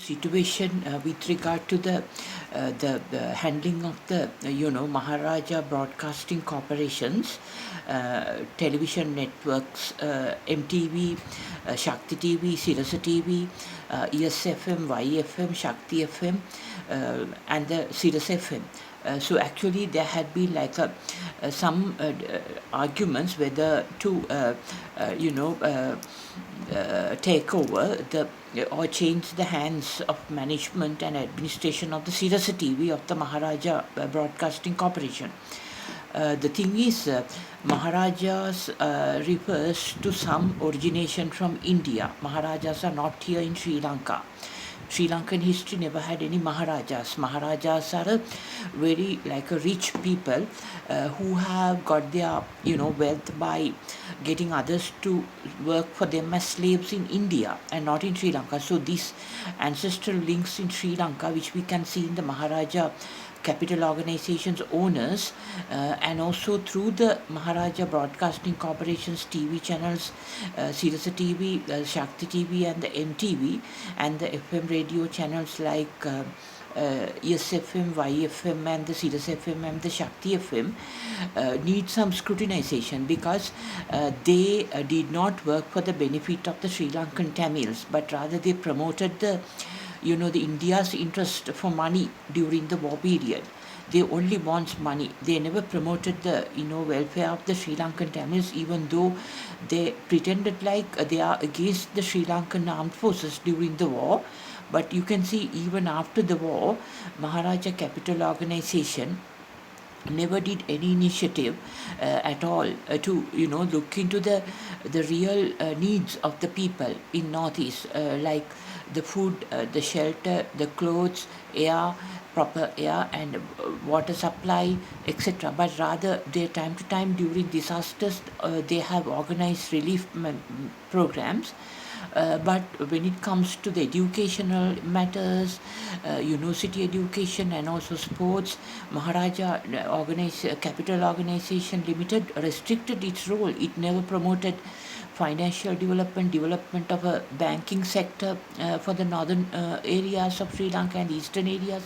situation with regard to the handling of the Maharaja Broadcasting Corporations, television networks, MTV, Shakti TV, Sirasa TV, ESFM, YFM, Shakti FM, and the Sirius FM. So actually there had been like some arguments whether to take over the or change the hands of management and administration of the Sirius TV of the Maharaja Broadcasting Corporation. The thing is, Maharajas refers to some origination from India. Maharajas are not here in Sri Lanka. Sri Lankan history never had any Maharajas. Maharajas are a very like a rich people who have got their wealth by getting others to work for them as slaves in India and not in Sri Lanka. So these ancestral links in Sri Lanka, which we can see in the Maharaja capital organizations owners and also through the Maharaja Broadcasting Corporation's TV channels, Sirasa TV, Shakti TV and the MTV and the FM radio channels like ESFM, YFM and the Sirius FM and the Shakti FM need some scrutinization because they did not work for the benefit of the Sri Lankan Tamils, but rather they promoted the India's interest for money during the war period. They only want money. They never promoted the welfare of the Sri Lankan Tamils, even though they pretended like they are against the Sri Lankan armed forces during the war. But you can see even after the war, Maharaja Capital Organization never did any initiative at all to look into the real needs of the people in Northeast, like the food, the shelter, the clothes, air, proper air and water supply, etc. But rather, they time to time during disasters, they have organized relief programs. But when it comes to the educational matters, university education and also sports, Maharaja Capital Organization Limited restricted its role. It never promoted financial development of a banking sector for the northern areas of Sri Lanka and eastern areas.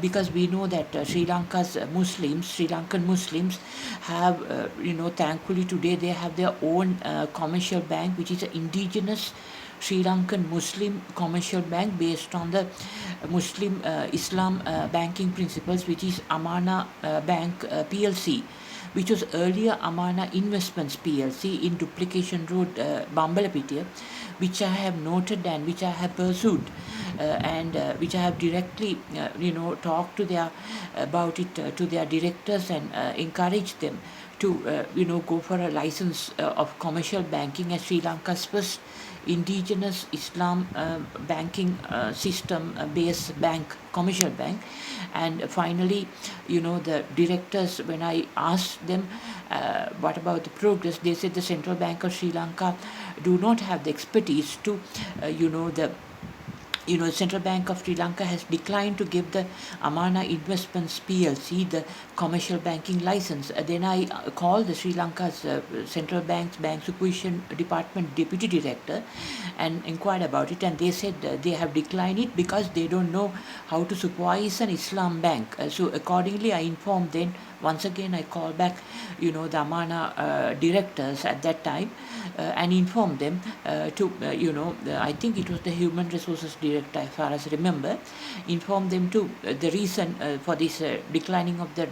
Because we know that Sri Lankan Muslims have, thankfully today they have their own commercial bank, which is an indigenous Sri Lankan Muslim commercial bank based on the Muslim Islam banking principles, which is Amana Bank PLC, which was earlier Amana Investments PLC in Duplication Road, Bambalapitiya, which I have noted and which I have pursued and which I have directly, talked to about it to their directors and encouraged them to, go for a license of commercial banking as Sri Lanka's first indigenous Islam banking system based bank, commercial bank. And finally, the directors, when I asked them what about the progress, they said the Central Bank of Sri Lanka do not have the expertise to, Central Bank of Sri Lanka has declined to give the Amana Investments PLC the commercial banking license. Then I called the Sri Lanka's Central Bank's Bank Supervision Department Deputy Director and inquired about it, and they said they have declined it because they don't know how to supervise an Islam bank. So accordingly, I informed them. Once again, I called back, the Amana directors at that time and informed them to, I think it was the Human Resources Director, as far as I remember, informed them to the reason for this declining of the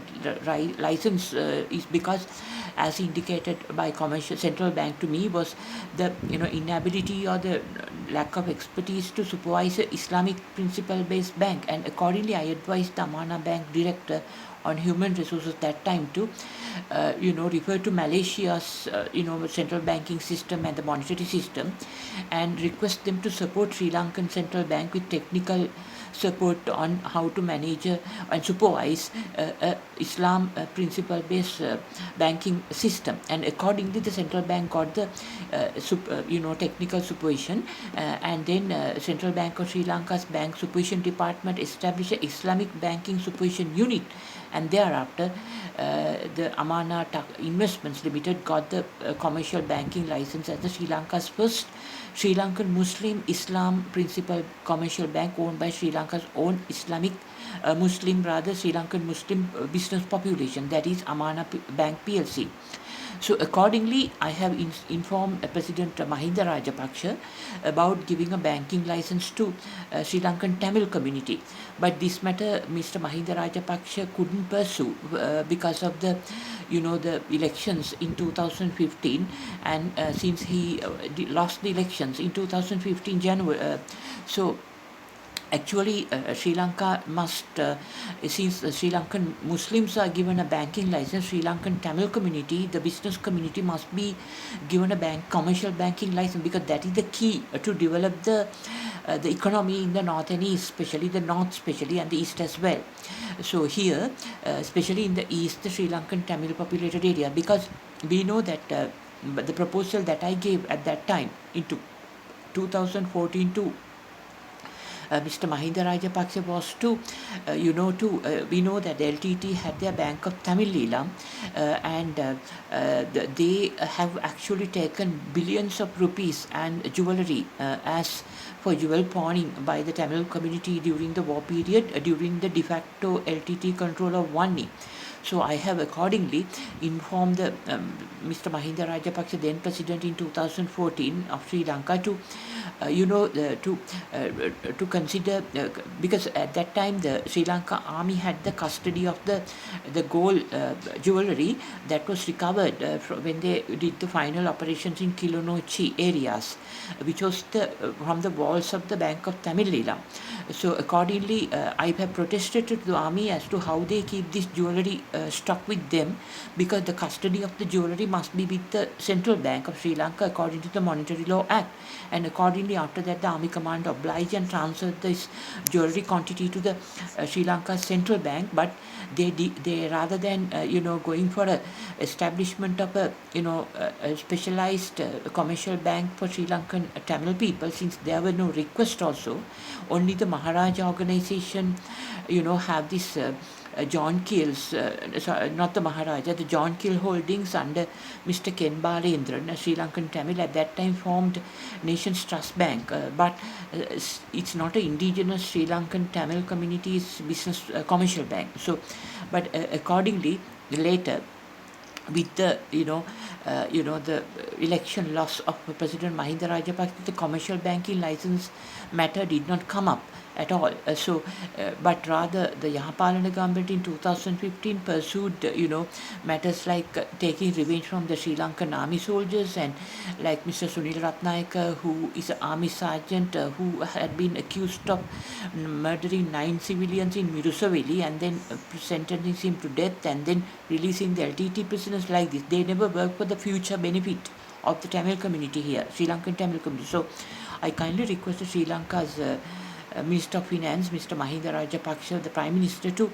license is because, as indicated by commercial central bank to me, was the inability or the lack of expertise to supervise an Islamic principle-based bank. And accordingly, I advised the Amana Bank director on human resources that time to refer to Malaysia's central banking system and the monetary system and request them to support Sri Lankan Central Bank with technical support on how to manage and supervise Islam principle based banking system. And accordingly, the central bank got the technical supervision, and then Central Bank of Sri Lanka's Bank Supervision Department established an Islamic Banking Supervision Unit and thereafter the Amana Investments Limited got the commercial banking license as the Sri Lanka's first Sri Lankan Muslim Islam principal commercial bank owned by Sri Lanka's own Islamic Sri Lankan Muslim business population, that is Amana Bank PLC. So accordingly, I have informed President Mahinda Rajapaksa about giving a banking license to Sri Lankan Tamil community. But this matter, Mr. Mahinda Rajapaksa couldn't pursue because of the, the elections in 2015, and since he lost the elections in 2015 January, so actually Sri Lanka must, since the Sri Lankan Muslims are given a banking license, Sri Lankan Tamil community, the business community, must be given a commercial banking license, because that is the key to develop the economy in the north and east, especially the north, especially, and the east as well. So here, especially in the east, the Sri Lankan Tamil populated area, because we know that the proposal that I gave at that time into 2014 to Mr. Mahinda Rajapaksa was to, we know that LTT had their Bank of Tamil Leelam, and they have actually taken billions of rupees and jewellery as for jewel pawning by the Tamil community during the war period, during the de facto LTT control of Wani. So I have accordingly informed the Mr. Mahinda Rajapaksa, then president in 2014 of Sri Lanka, to to consider, because at that time the Sri Lanka army had the custody of the gold jewellery that was recovered when they did the final operations in Kilinochi areas, which was from the walls of the Bank of Tamil Leelam. So accordingly, I have protested to the army as to how they keep this jewellery stuck with them, because the custody of the jewellery must be with the Central Bank of Sri Lanka according to the Monetary Law Act. And accordingly, after that, the army command obliged and transferred this jewellery quantity to the Sri Lanka Central Bank. But they rather than going for a establishment of a specialized commercial bank for Sri Lankan Tamil people, since there were no requests also, only the Maharaja organization have this John Keel's, not the Maharaja, the John Keel Holdings under Mr. Ken Balendran, a Sri Lankan Tamil, at that time formed Nation's Trust Bank, but it's not an indigenous Sri Lankan Tamil community's business commercial bank. So, but accordingly, later, with the the election loss of President Mahinda Rajapaksa, the commercial banking license matter did not come up at all. But rather the Yahapalana government in 2015 pursued matters like taking revenge from the Sri Lankan army soldiers, and like Mr. Sunil Ratnayaka, who is an army sergeant who had been accused of murdering 9 civilians in Mirusaveli, and then sentencing him to death, and then releasing the LTT prisoners like this. They never work for the future benefit of the Tamil community here, Sri Lankan Tamil community. So I kindly request Sri Lanka's Minister of Finance, Mr. Mahinda Rajapaksa, the Prime Minister, to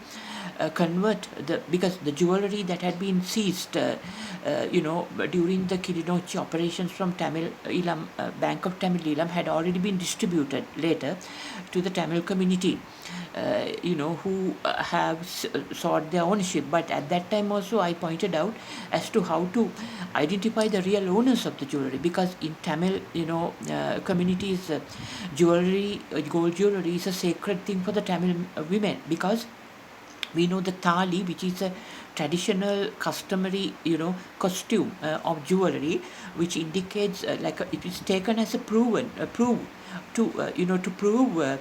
convert because the jewellery that had been seized during the Kilinochi operations from Tamil Elam, Bank of Tamil Elam, had already been distributed later to the Tamil community, who have sought their ownership. But at that time also I pointed out as to how to identify the real owners of the jewellery, because in Tamil communities, jewellery, gold jewellery is a sacred thing for the Tamil women, because we know the thali, which is a traditional customary costume of jewellery, which indicates it is taken as a prove to prove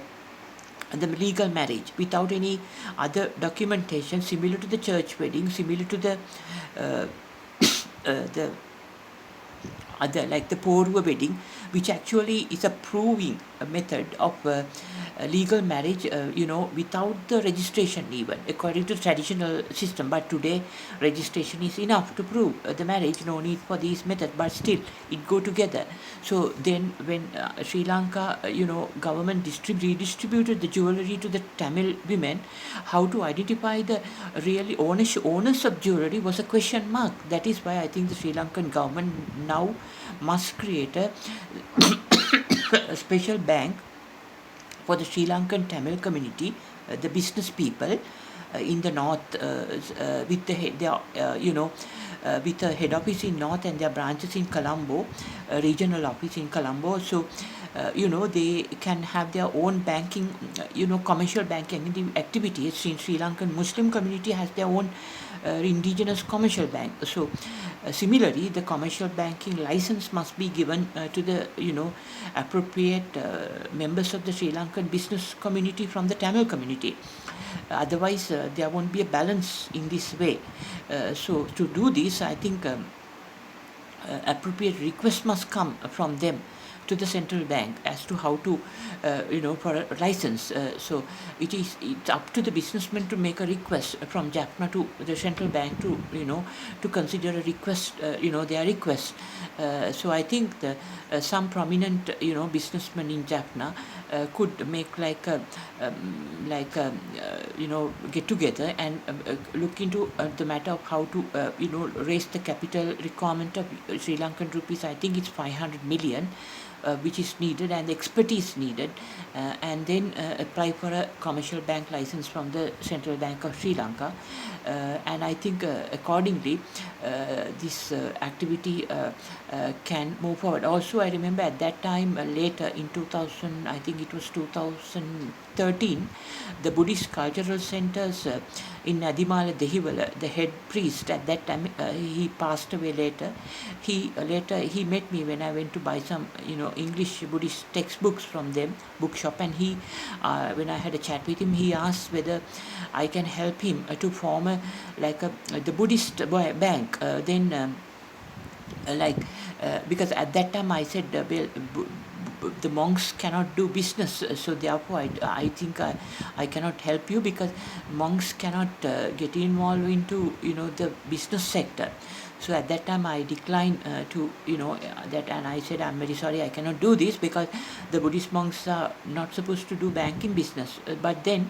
the legal marriage without any other documentation, similar to the church wedding, similar to the the other, like the Porva wedding, which actually is a proving method of legal marriage, without the registration even, according to the traditional system. But today, registration is enough to prove the marriage, no need for these methods, but still it go together. So then when Sri Lanka, government redistributed the jewellery to the Tamil women, how to identify the really owners of jewellery was a question mark. That is why I think the Sri Lankan government now must create a special bank for the Sri Lankan Tamil community, the business people, in the north with with a head office in north and their branches in Colombo, regional office in Colombo. So they can have their own banking, commercial banking activities. In Sri Lankan Muslim community has their own indigenous commercial bank. So similarly, the commercial banking license must be given to the appropriate members of the Sri Lankan business community from the Tamil community. Otherwise, there won't be a balance in this way. So to do this, I think appropriate request must come from them to the central bank as to how to, for a license. So it's up to the businessman to make a request from Jaffna to the central bank to, to consider a request, their request. So I think some prominent, businessmen in Jaffna could make like a, get together and look into the matter of how to, raise the capital requirement of Sri Lankan rupees. I think it's 500 million. Which is needed and expertise needed, and then apply for a commercial bank license from the Central Bank of Sri Lanka. And I think accordingly this activity can move forward. Also, I remember at that time later in 2000, I think it was 2013, the Buddhist cultural centers in Adimala Dehiwala, the head priest at that time, he passed away later. He met me when I went to buy some English Buddhist textbooks from them bookshop, and he when I had a chat with him, he asked whether I can help him to form the Buddhist bank. Because at that time I said the monks cannot do business, so therefore I think I cannot help you because monks cannot get involved into the business sector. So at that time I declined to that, and I said, I'm very sorry, I cannot do this because the Buddhist monks are not supposed to do banking business. But then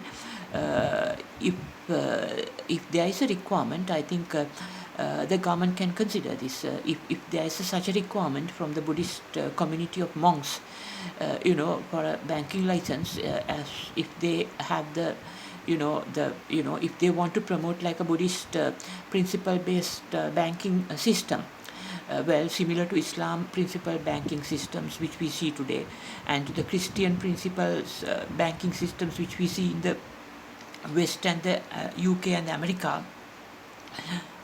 if there is a requirement, I think the government can consider this. If there is such a requirement from the Buddhist community of monks, for a banking license, as if they have if they want to promote like a Buddhist principle-based banking system, similar to Islam principle banking systems which we see today, and to the Christian principles banking systems which we see in the West and the UK and America,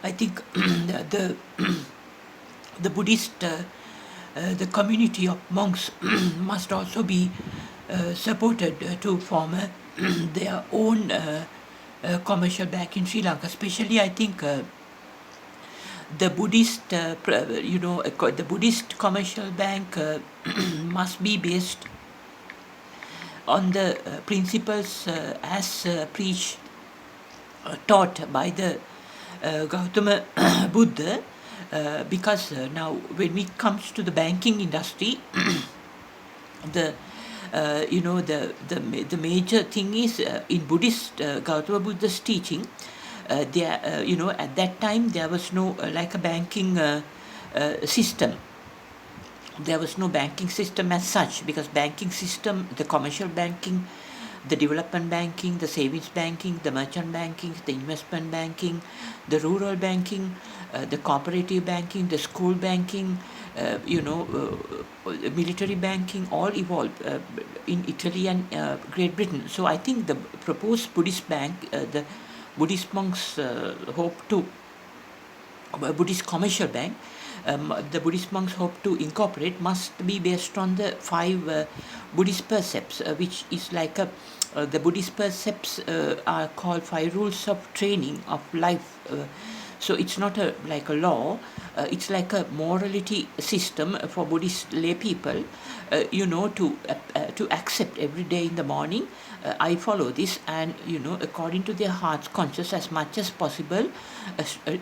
I think the Buddhist, the community of monks must also be supported to form their own commercial bank in Sri Lanka. Especially, I think the Buddhist, the Buddhist commercial bank must be based on the principles as preached, taught by the Gautama Buddha, because now when it comes to the banking industry, the major thing is in Buddhist Gautama Buddha's teaching, there at that time there was no like a banking system. There was no banking system as such, because banking system, the commercial banking, the development banking, the savings banking, the merchant banking, the investment banking, the rural banking, the cooperative banking, the school banking, military banking, all evolved in Italy and Great Britain. So I think the proposed Buddhist bank, the Buddhist monks hope to, Buddhist commercial bank, the Buddhist monks hope to incorporate, must be based on the 5 Buddhist precepts, which is like the Buddhist precepts are called 5 rules of training of life. So it's not like a law, it's like a morality system for Buddhist lay people, to accept every day in the morning. I follow this, and according to their heart's conscience, as much as possible,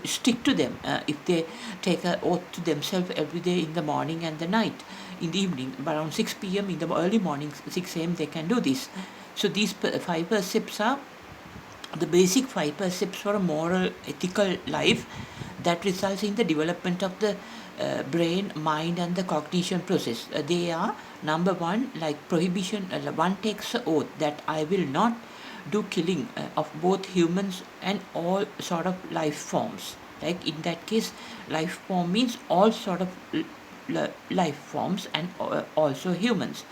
stick to them. If they take an oath to themselves every day in the morning and the night, in the evening, around 6 p.m. in the early morning, 6 a.m. they can do this. So these 5 precepts are the basic 5 precepts for a moral, ethical life that results in the development of the brain, mind, and the cognition process. They are, number 1, like prohibition. One takes an oath that I will not do killing of both humans and all sort of life forms. Like in that case, life form means all sort of life forms and also humans.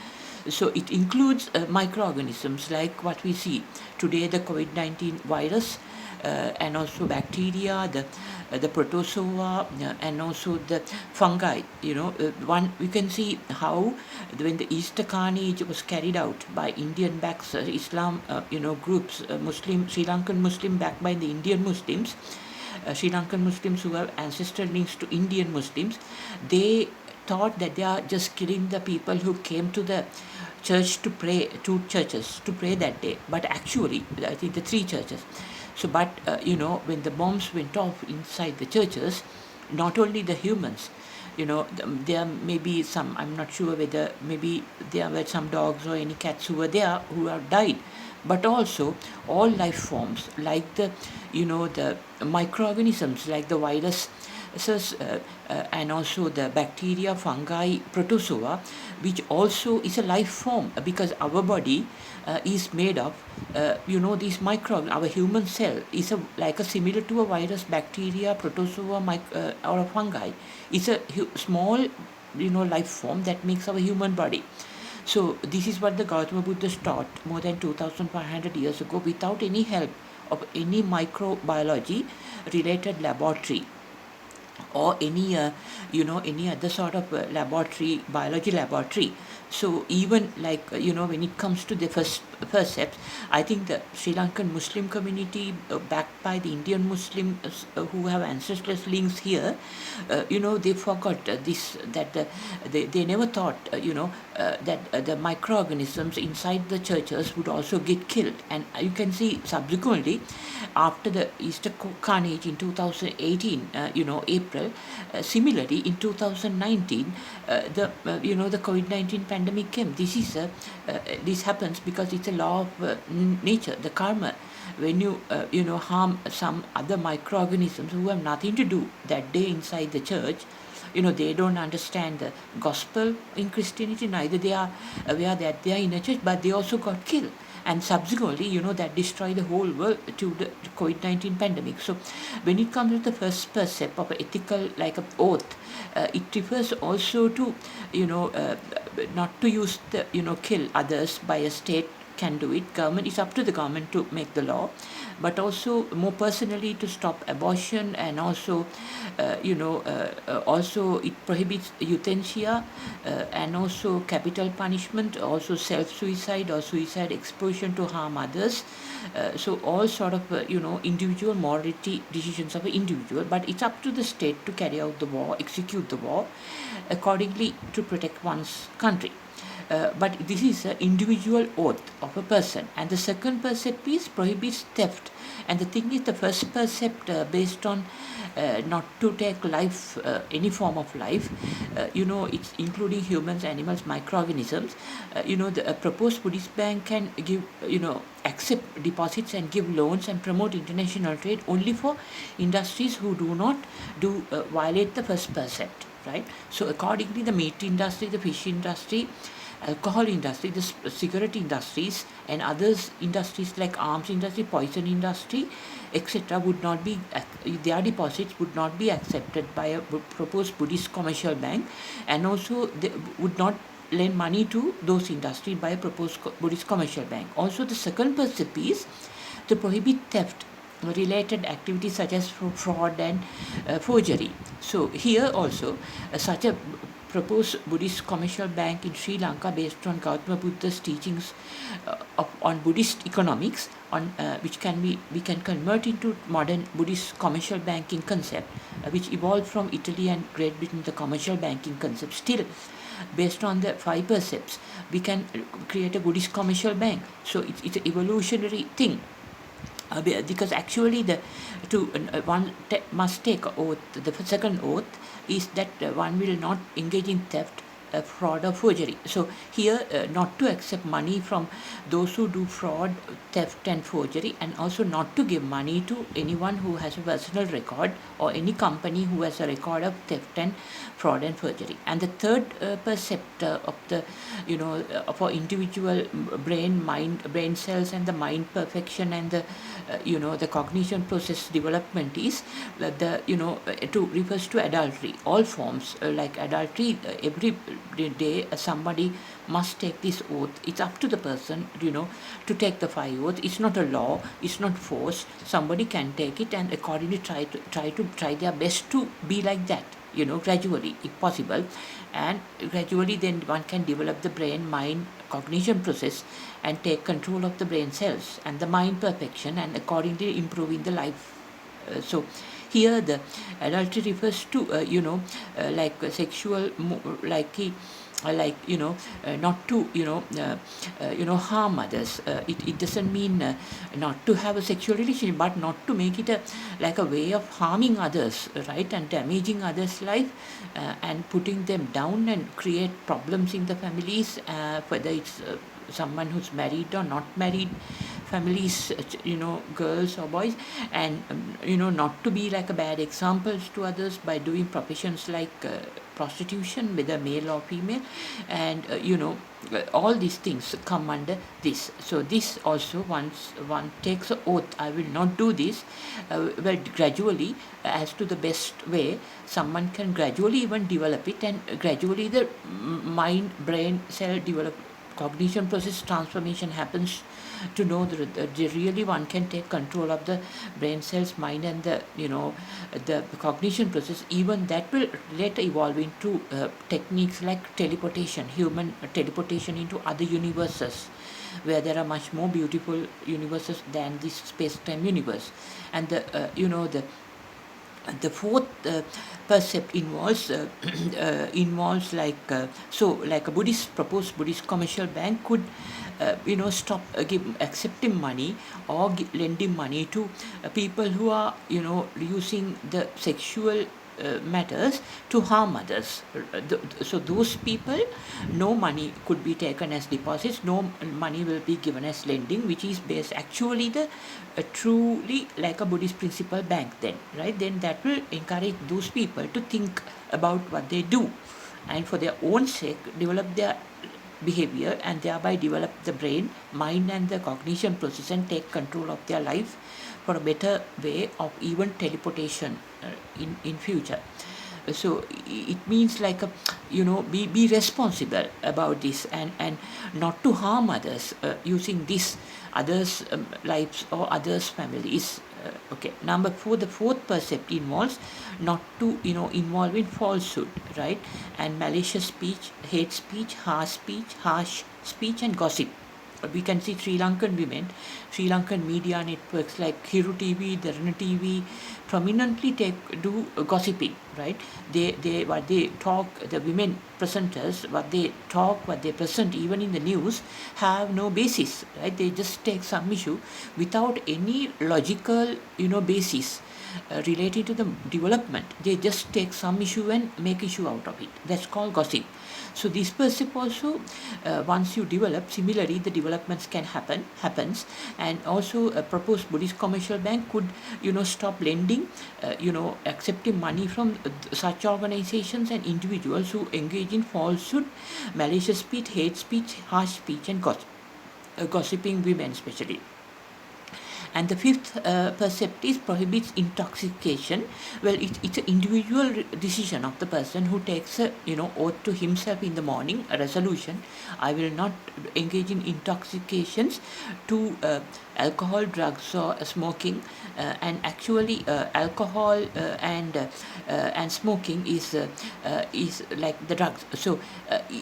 So it includes microorganisms like what we see today, the COVID-19 virus, and also bacteria, the protozoa, and also the fungi. One we can see how when the Easter carnage was carried out by Indian backs, Islam, groups, Muslim Sri Lankan Muslim backed by the Indian Muslims, Sri Lankan Muslims who have ancestral links to Indian Muslims, they thought that they are just killing the people who came to the church to pray, two churches to pray that day. But actually, I think the three churches. So, but when the bombs went off inside the churches, not only the humans, there may be some, I'm not sure whether maybe there were some dogs or any cats who were there who have died, but also all life forms like the microorganisms like the virus, and also the bacteria, fungi, protozoa, which also is a life form, because our body is made of these microbes. Our human cell is like a similar to a virus, bacteria, protozoa, or a fungi. It's a small life form that makes our human body. So this is what the Gautama Buddha taught more than 2500 years ago, without any help of any microbiology related laboratory or any other sort of biology laboratory. So even like when it comes to the first percepts, I think the Sri Lankan Muslim community, backed by the Indian Muslims who have ancestral links here, they forgot this, that they never thought that the microorganisms inside the churches would also get killed. And you can see subsequently, after the Easter carnage in 2018, April, similarly in 2019, the COVID-19 pandemic came. This happens because it's a law of nature, the karma. When you harm some other microorganisms who have nothing to do that day inside the church, they don't understand the gospel in Christianity, neither they are aware that they are in a church, but they also got killed. And subsequently, that destroyed the whole world to the COVID-19 pandemic. So when it comes to the first percept of ethical, like an oath, it refers also to, not to use the, kill others by a state can do it. Government, is up to the government to make the law, but also more personally to stop abortion, and also also it prohibits euthanasia, and also capital punishment, also self-suicide or suicide exposure to harm others. So all sort of individual morality decisions of an individual, but it's up to the state to carry out the war, execute the war accordingly to protect one's country. But this is an individual oath of a person. And the second percept is prohibits theft. And the thing is, the first percept based on not to take life, any form of life, it's including humans, animals, microorganisms. The proposed Buddhist bank can give, accept deposits and give loans and promote international trade only for industries who do not violate the first percept, right? So accordingly, the meat industry, the fish industry, alcohol industry, the cigarette industries, and others industries like arms industry, poison industry, etc., would not be, their deposits would not be accepted by a proposed Buddhist commercial bank, and also they would not lend money to those industries by a proposed Buddhist commercial bank. Also, the second percept is to prohibit theft related activities such as fraud and forgery. So here also such a proposed Buddhist commercial bank in Sri Lanka based on Gautama Buddha's teachings on Buddhist economics, which we can convert into modern Buddhist commercial banking concept, which evolved from Italy and Great Britain, the commercial banking concept. Still, based on the 5 percepts, we can create a Buddhist commercial bank. So it's an evolutionary thing. Because actually one must take an oath. The second oath is that one will not engage in theft, fraud or forgery. So here, not to accept money from those who do fraud, theft and forgery, and also not to give money to anyone who has a personal record or any company who has a record of theft and fraud and forgery. And the third perceptor of the, for individual brain cells and the mind perfection and the, the cognition process development is to refers to adultery, all forms like adultery. Every day somebody must take this oath. It's up to the person, to take the 5 oaths. It's not a law, it's not forced. Somebody can take it and accordingly try their best to be like that, gradually if possible. And gradually then one can develop the brain mind cognition process and take control of the brain cells and the mind perfection, and accordingly improving the life. So here the adultery refers to like sexual not to harm others. It doesn't mean not to have a sexual relationship, but not to make it like a way of harming others, right, and damaging others' life, and putting them down and create problems in the families, whether it's someone who's married or not married families, girls or boys, and not to be like a bad examples to others by doing professions like prostitution, whether male or female, and all these things come under this. So this also, once one takes an oath, I will not do this, well, gradually, as to the best way, someone can gradually even develop it, and gradually the mind brain cell develop cognition process transformation happens, to know that really one can take control of the brain cells, mind, and the cognition process. Even that will later evolve into techniques like teleportation, human teleportation into other universes, where there are much more beautiful universes than this space-time universe. And the fourth percept involves like a proposed Buddhist commercial bank could stop accepting money or lending money to people who are using the sexual matters to harm others. So those people, no money could be taken as deposits, no money will be given as lending, which is based actually the truly like a Buddhist principle bank then, right? Then that will encourage those people to think about what they do, and for their own sake develop their behavior, and thereby develop the brain, mind, and the cognition process, and take control of their life for a better way of even teleportation in future. So it means like be responsible about this, and not to harm others using this others' lives or others' families. Okay, number 4, the fourth percept involves not to involve in falsehood, right, and malicious speech, hate speech, harsh speech, and gossip. We can see Sri Lankan women, Sri Lankan media networks like Hiru TV, Dharana TV, prominently do gossiping, right? What they talk, the women presenters, what they talk, what they present, even in the news, have no basis, right? They just take some issue without any logical, basis related to the development. They just take some issue and make issue out of it. That's called gossip. So this percept also, once you develop, similarly the developments can happens, and also a proposed Buddhist commercial bank could stop lending, accepting money from such organizations and individuals who engage in falsehood, malicious speech, hate speech, harsh speech, and gossiping women especially. And the fifth percept is prohibits intoxication. Well, it's an individual decision of the person who takes a oath to himself in the morning, a resolution. I will not engage in intoxications to alcohol, drugs, or smoking. And actually, alcohol and smoking is like the drugs. So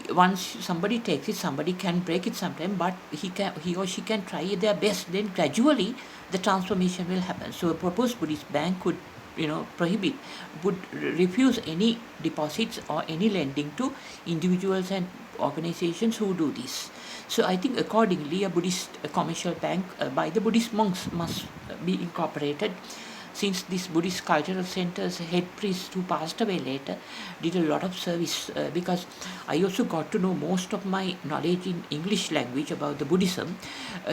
once somebody takes it, somebody can break it sometime, but he or she can try their best. Then gradually the transformation will happen. So a proposed Buddhist bank could would refuse any deposits or any lending to individuals and organizations who do this. So I think accordingly a Buddhist commercial bank by the Buddhist monks must be incorporated since this Buddhist cultural center's head priest, who passed away later, did a lot of service, because I also got to know most of my knowledge in English language about the Buddhism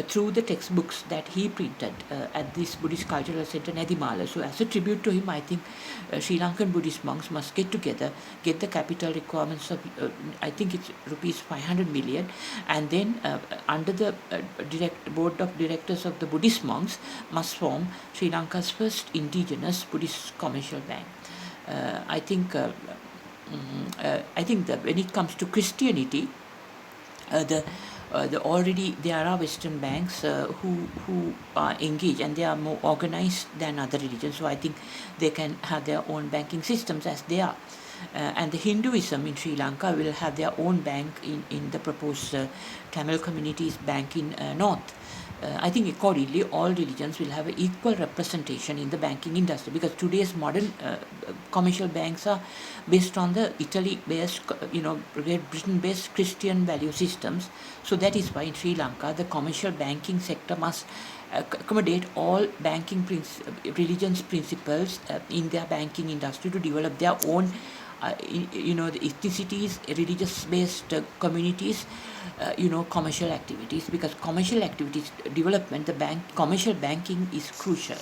through the textbooks that he printed at this Buddhist cultural center, Nadimala. So as a tribute to him, I think Sri Lankan Buddhist monks must get together, get the capital requirements of, I think it's rupees 500 million, and then under the board of directors of the Buddhist monks must form Sri Lanka's first indigenous Buddhist commercial bank. I think that when it comes to Christianity, already there are Western banks who are engaged, and they are more organized than other religions. So I think they can have their own banking systems as they are. And the Hinduism in Sri Lanka will have their own bank in the proposed Tamil community's bank in North. I think accordingly all religions will have an equal representation in the banking industry, because today's modern commercial banks are based on the Italy-based, Great Britain-based Christian value systems. So that is why in Sri Lanka the commercial banking sector must accommodate all banking religions principles in their banking industry to develop their own the ethnicities, religious-based communities, commercial activities, because commercial activities development, commercial banking is crucial.